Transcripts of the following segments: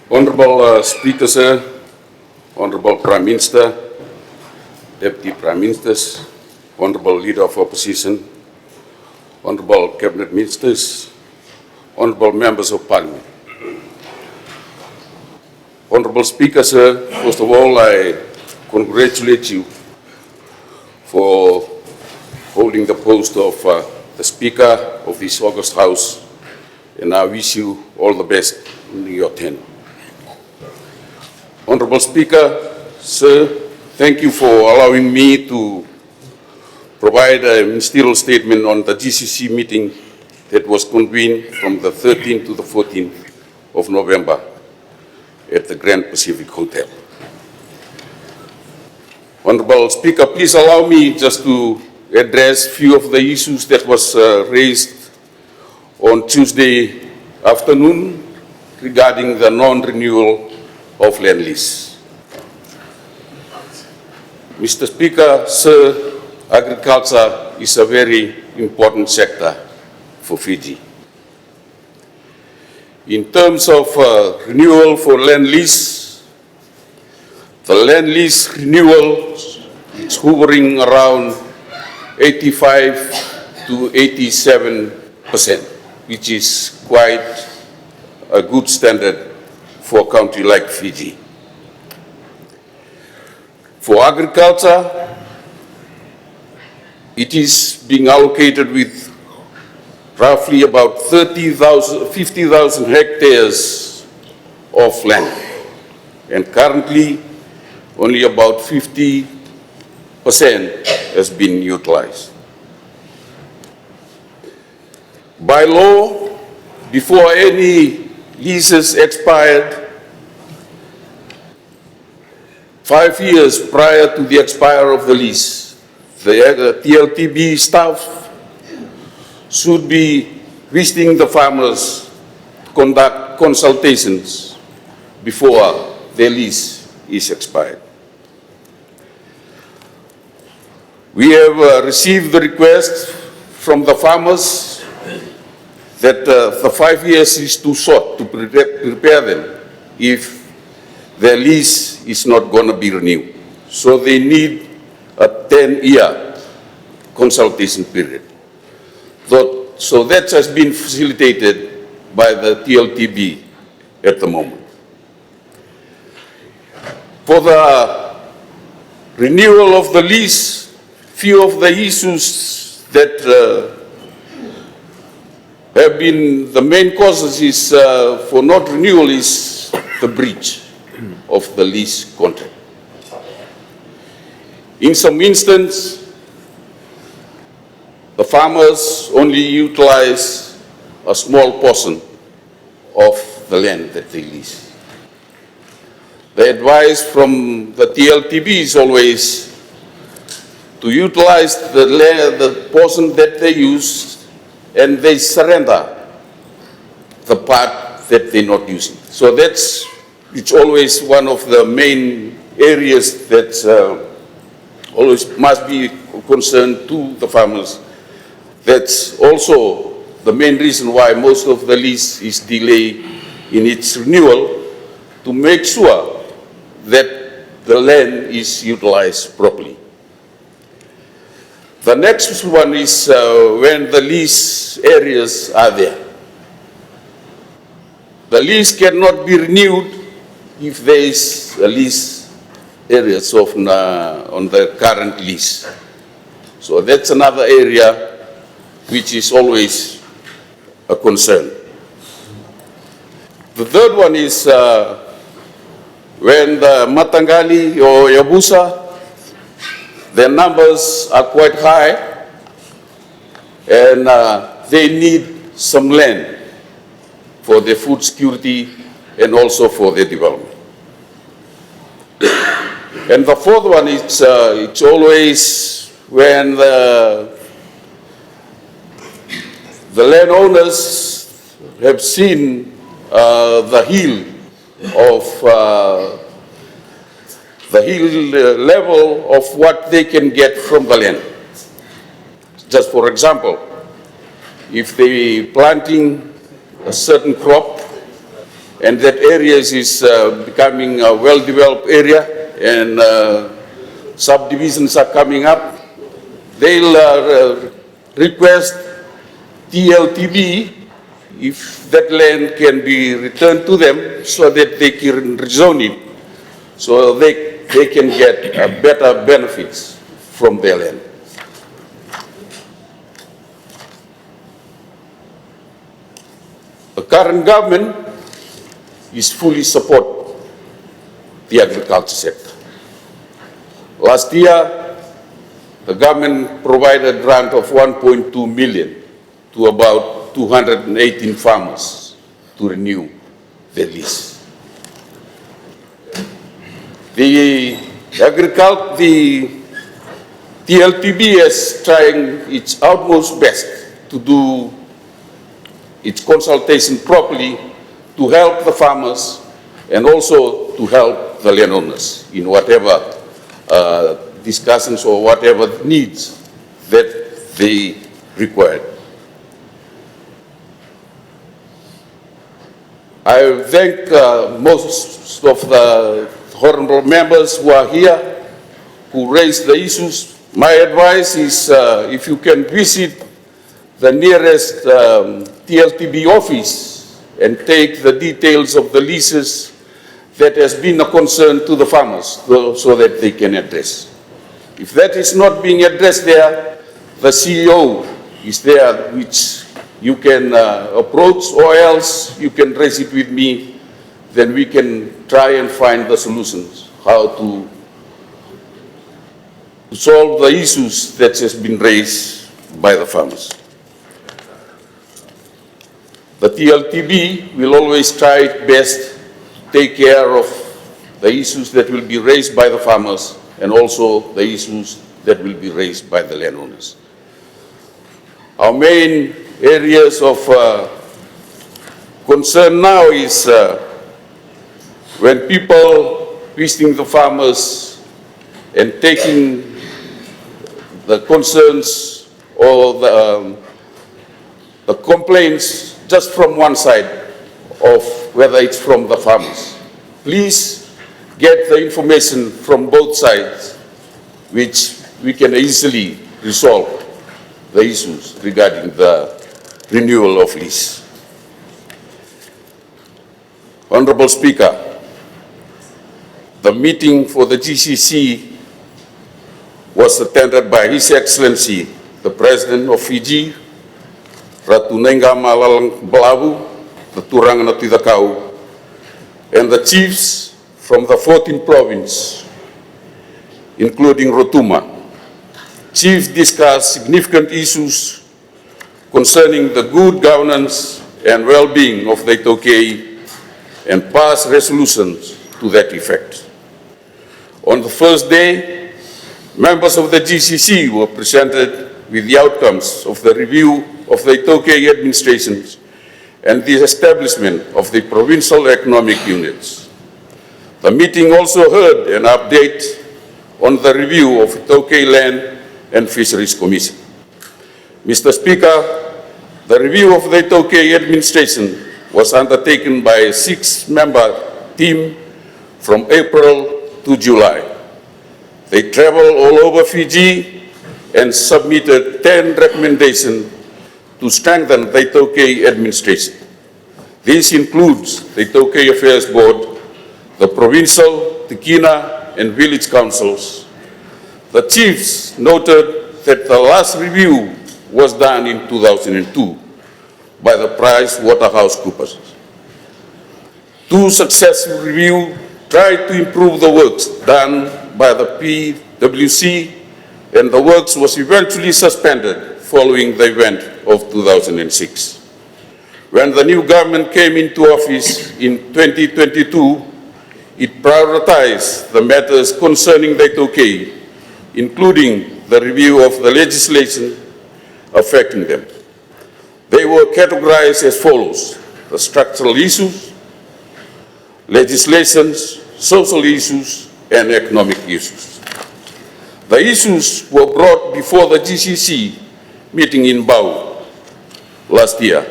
Honorable Speaker, sir, Honorable Prime Minister, Deputy Prime Ministers, Honorable Leader of Opposition, Honorable Cabinet Ministers, Honorable Members of Parliament. Honorable Speaker, sir, first of all, I congratulate you for holding the post of the Speaker of this August House, and I wish you all the best in your tenure. Honorable Speaker, sir, thank you for allowing me to provide a ministerial statement on the GCC meeting that was convened from the 13th to the 14th of November at the Grand Pacific Hotel. Honorable Speaker, please allow me just to address a few of the issues that was raised on Tuesday afternoon regarding the non-renewal of land lease. Mr. Speaker, sir, agriculture is a very important sector for Fiji. In terms of renewal for land lease, the land lease renewal is hovering around 85 to 87%, which is quite a good standard for a country like Fiji. For agriculture, it is being allocated with roughly about 50,000 hectares of land, and currently only about 50% has been utilized. By law, before any leases expired, 5 years prior to the expiry of the lease, the TLTB staff should be visiting the farmers to conduct consultations before their lease is expired. We have received the request from the farmers that the 5 years is too short to prepare them if their lease is not going to be renewed. So they need a 10-year consultation period. So that has been facilitated by the TLTB at the moment. For the renewal of the lease, few of the issues that have been the main causes is for not renewal is the breach of the lease contract. In some instances, the farmers only utilize a small portion of the land that they lease. The advice from the TLTB is always to utilize the portion that they use, and they surrender the part that they're not using. So it's always one of the main areas that always must be concerned to the farmers. That's also the main reason why most of the lease is delayed in its renewal, to make sure that the land is utilized properly. The next one is when the lease areas are there. The lease cannot be renewed if there is a lease areas on the current lease. So that's another area which is always a concern. The third one is when the Matangali or Yabusa, their numbers are quite high, and they need some land for their food security and also for their development. And the fourth one is it's always when the landowners have seen the hill of the hill level of what they can get from the land. Just for example, if they planting a certain crop and that area is becoming a well-developed area, and subdivisions are coming up. They'll request TLTB if that land can be returned to them so that they can rezone it, so they can get better benefits from their land. The current government is fully support the agriculture sector. Last year, the government provided a grant of 1.2 million to about 218 farmers to renew their lease. The TLTB is trying its utmost best to do its consultation properly to help the farmers and also to help the landowners in whatever discussions or whatever needs that they require. I thank most of the honorable members who are here, who raised the issues. My advice is if you can visit the nearest TLTB office and take the details of the leases that has been a concern to the farmers so that they can address. If that is not being addressed there, the CEO is there, which you can approach, or else you can raise it with me, then we can try and find the solutions, how to solve the issues that has been raised by the farmers. The TLTB will always try its best to take care of the issues that will be raised by the farmers and also the issues that will be raised by the landowners. Our main areas of concern now is when people visiting the farmers and taking the concerns or the complaints just from one side of whether it's from the farmers. Please get the information from both sides, which we can easily resolve the issues regarding the renewal of lease. Honorable Speaker, the meeting for the GCC was attended by His Excellency, the President of Fiji, Ratu Nengama Lalang Balabu, the Turanga Tidakau, and the chiefs from the 14th province, including Rotuma. Chiefs discussed significant issues concerning the good governance and well-being of the i-Taukei and passed resolutions to that effect. On the first day, members of the GCC were presented with the outcomes of the review of the i-Taukei administrations and the establishment of the provincial economic units. The meeting also heard an update on the review of i-Taukei Land and Fisheries Commission. Mr. Speaker, the review of the i-Taukei administration was undertaken by a 6-member team from April to July. They traveled all over Fiji and submitted 10 recommendations to strengthen the i-Taukei administration. This includes the i-Taukei Affairs Board, the provincial, Tikina, and village councils. The chiefs noted that the last review was done in 2002 by the PricewaterhouseCoopers. 2 successive reviews tried to improve the works done by the PwC, and the works was eventually suspended following the event of 2006. When the new government came into office in 2022, it prioritized the matters concerning the i-Taukei, including the review of the legislation affecting them. They were categorized as follows: the structural issues, legislations, social issues, and economic issues. The issues were brought before the GCC meeting in Bau last year,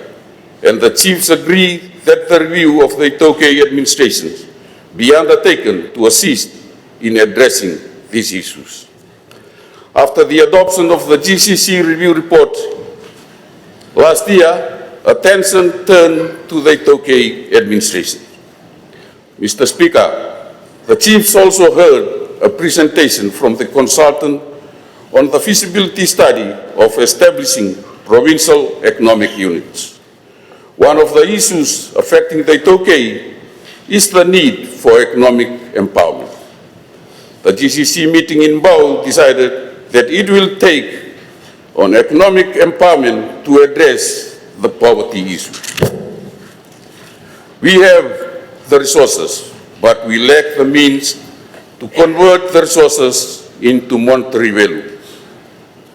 and the chiefs agreed that the review of the i-Taukei administration be undertaken to assist in addressing these issues. After the adoption of the GCC review report last year, attention turned to the i-Taukei administration. Mr. Speaker, the chiefs also heard a presentation from the consultant on the feasibility study of establishing provincial economic units. One of the issues affecting the i-Taukei is the need for economic empowerment. The GCC meeting in Bau decided that it will take on economic empowerment to address the poverty issue. We have the resources, but we lack the means to convert the resources into monetary value.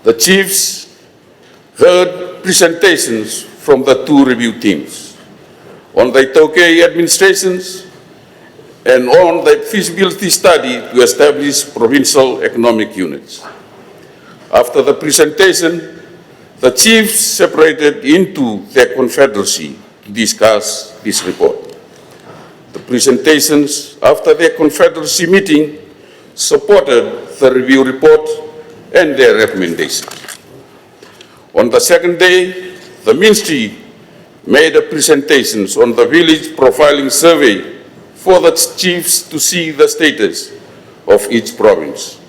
The chiefs heard presentations from the two review teams on the i-Taukei administrations and on the feasibility study to establish provincial economic units. After the presentation, the chiefs separated into their confederacy to discuss this report. The presentations after their confederacy meeting supported the review report and their recommendations. On the second day, the ministry made a presentation on the village profiling survey for the chiefs to see the status of each province.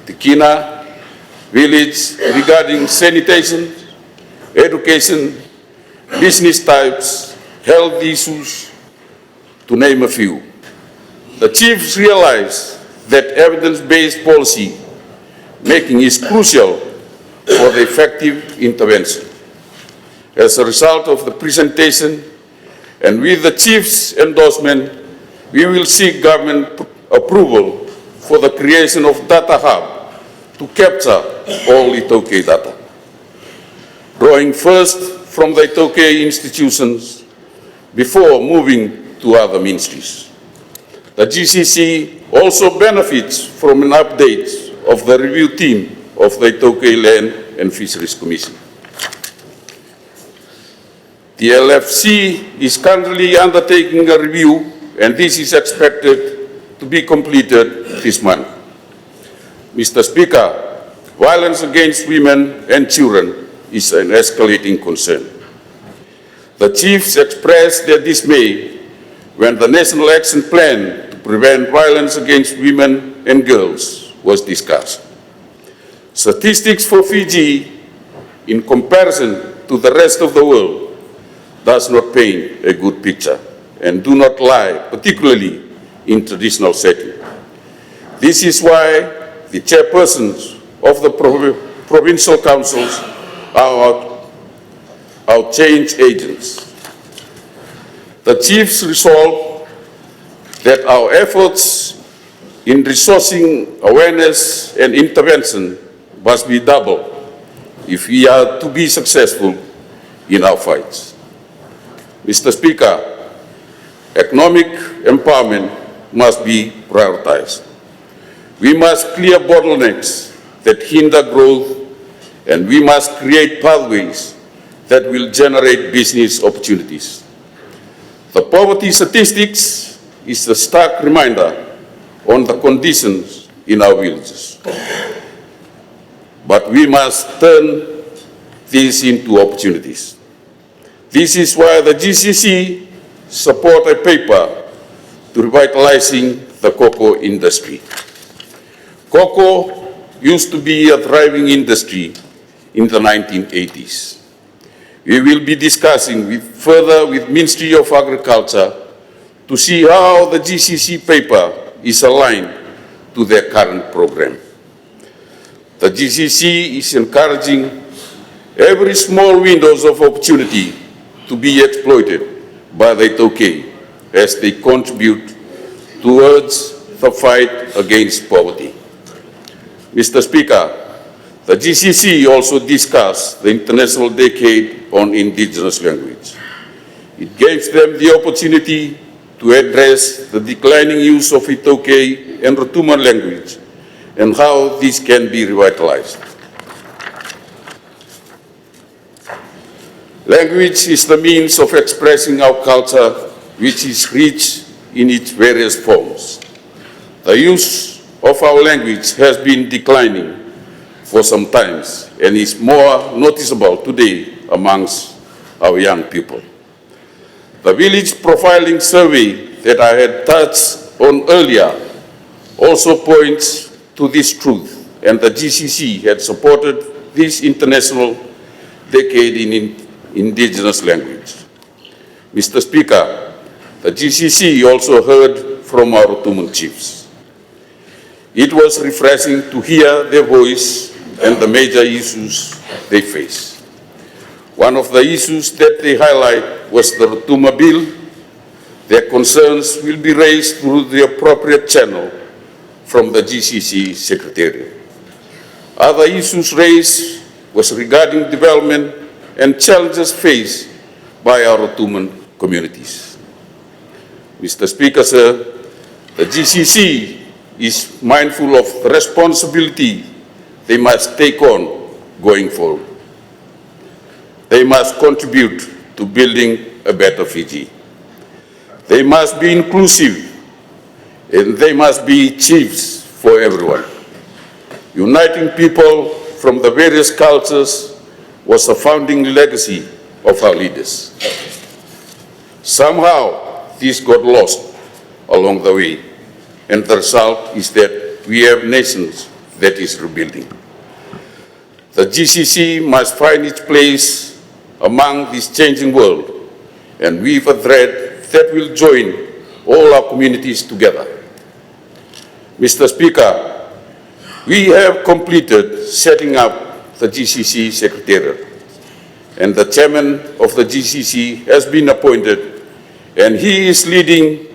The Kina village regarding sanitation, education, business types, health issues, to name a few. The chiefs realized that evidence-based policy making is crucial for the effective intervention. As a result of the presentation, and with the chief's endorsement, we will seek government approval for the creation of data hub to capture all i-Taukei data. Drawing first from the i-Taukei institutions before moving to other ministries. The GCC also benefits from an update of the review team of the i-Taukei Land and Fisheries Commission. The LFC is currently undertaking a review, and this is expected to be completed this month. Mr. Speaker, violence against women and children is an escalating concern. The chiefs expressed their dismay when the National Action Plan to prevent violence against women and girls was discussed. Statistics for Fiji, in comparison to the rest of the world, does not paint a good picture and do not lie, particularly in traditional setting. This is why the chairpersons of the provincial councils are our change agents. The chiefs resolve that our efforts in resourcing awareness and intervention must be doubled if we are to be successful in our fights. Mr. Speaker, economic empowerment must be prioritized. We must clear bottlenecks that hinder growth, and we must create pathways that will generate business opportunities. The poverty statistics is a stark reminder on the conditions in our villages. But we must turn these into opportunities. This is why the GCC support a paper to revitalizing the cocoa industry. Cocoa used to be a thriving industry in the 1980s. We will be discussing further with Ministry of Agriculture to see how the GCC paper is aligned to their current program. The GCC is encouraging every small windows of opportunity to be exploited by the i-Taukei as they contribute towards the fight against poverty. Mr. Speaker, the GCC also discussed the International Decade on Indigenous Language. It gives them the opportunity to address the declining use of i-Taukei and Rotuman language and how this can be revitalized. Language is the means of expressing our culture, which is rich in its various forms. The use of our language has been declining for some time and is more noticeable today amongst our young people. The village profiling survey that I had touched on earlier also points to this truth, and the GCC had supported this international decade in indigenous language. Mr. Speaker, the GCC also heard from our Rotuman chiefs. It was refreshing to hear their voice and the major issues they face. One of the issues that they highlight was the Rotuma Bill. Their concerns will be raised through the appropriate channel from the GCC Secretariat. Other issues raised was regarding development and challenges faced by our Rotuman communities. Mr. Speaker, sir, the GCC is mindful of the responsibility they must take on going forward. They must contribute to building a better Fiji. They must be inclusive, and they must be chiefs for everyone. Uniting people from the various cultures was a founding legacy of our leaders. Somehow, this got lost along the way, and the result is that we have nations that is rebuilding. The GCC must find its place among this changing world and weave a thread that will join all our communities together. Mr. Speaker, we have completed setting up the GCC Secretariat, and the chairman of the GCC has been appointed, and he is leading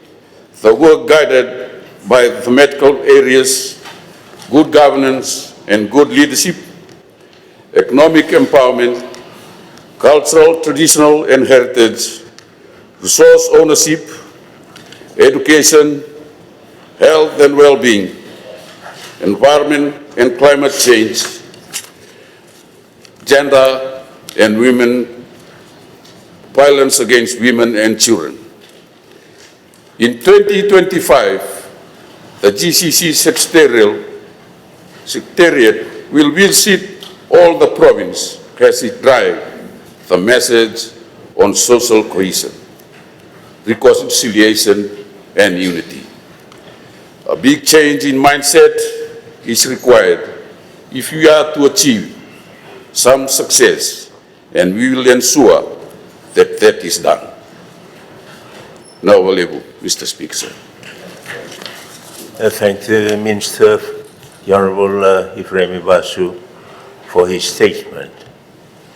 the work guided by thematical areas, good governance and good leadership, economic empowerment, cultural, traditional and heritage, resource ownership, education, health and well-being, environment and climate change, gender and women, violence against women and children. In 2025, the GCC Secretariat will visit all the province as it drives the message on social cohesion, reconciliation and unity. A big change in mindset is required if we are to achieve some success, and we will ensure that that is done. Now available, Mr. Speaker. Thank the Minister, the Honourable Ifereimi Vasu, for his statement.